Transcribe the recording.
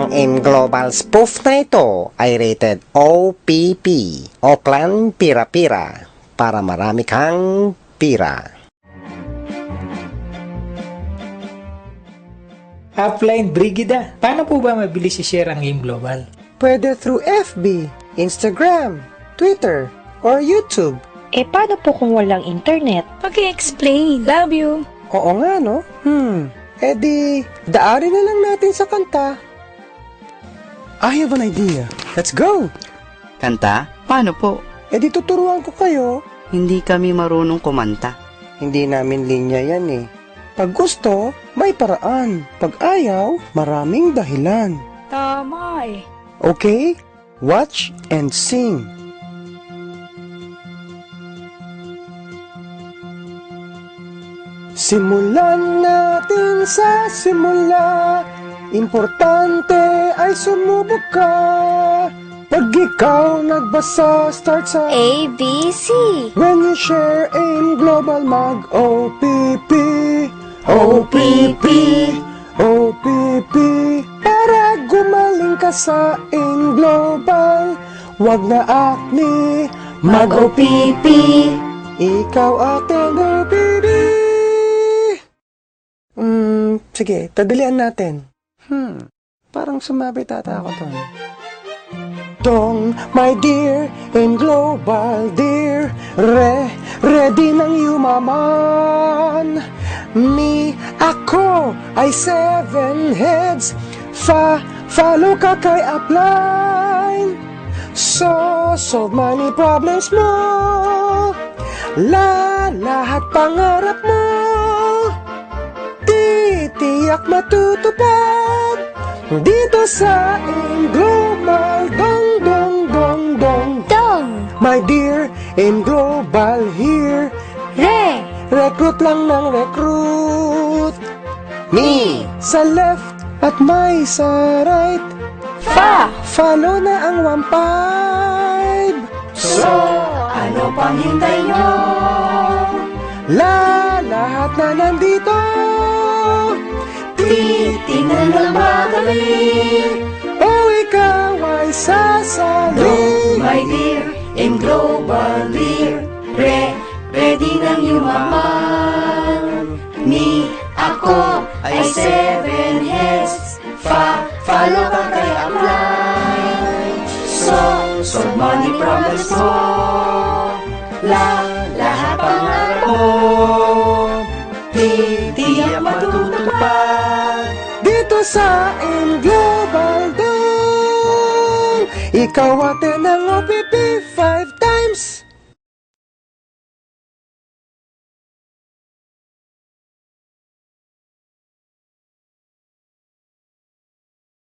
Ang M Global spoof na ito ay rated OPP, Oakland Pira-Pira, para marami kang pira. Upline Brigida, paano po ba mabilis i-share ang Game Global? Pwede through FB, Instagram, Twitter, or YouTube. Paano po kung walang internet? Paki-explain. Love you. Oo nga, no? Di, daarin na lang natin sa kanta. I have an idea. Let's go! Kanta? Paano po? Di tuturuan ko kayo. Hindi kami marunong kumanta. Hindi namin linya yan eh. Pag gusto, may paraan. Pag ayaw, maraming dahilan. Tama eh. Okay? Watch and sing. Simulan natin sa simula. Importante ay sumubok ka. Pag ikaw nagbasa, start sa A, B, C. When you share AIM Global, mag-OPP. OPP, OPP. Para gumaling ka sa AIM Global, wag na acne, mag-OPP. Ikaw ating OPP. Sige, tadalian natin. Parang sumabit ata ako doon. Dong, my dear, in global dear, ready nang yumaman. Me, ako, ay 7 heads, follow ka kay upline. So, solve money problems mo, lahat pangarap mo, tiyak matutupad dito sa AIM Global. Dong, dong, dong, dong. Dong. My dear, AIM Global here. Recruit lang ng recruit. Me sa left at may sa right. Follow na ang 1-5. So, ano pang hintay nyo? Lahat na nandito. Titingnan lang magaling. Ikaw ay sasali. My dear, in global dear, ready nang yumaman. Me, ako, ay 7 heads, follow ka kay upline. So money problems mo, lahat pangarap mo, tiyak matutupad dito sa AIM Global Dong. Ikaw atin ang OPP.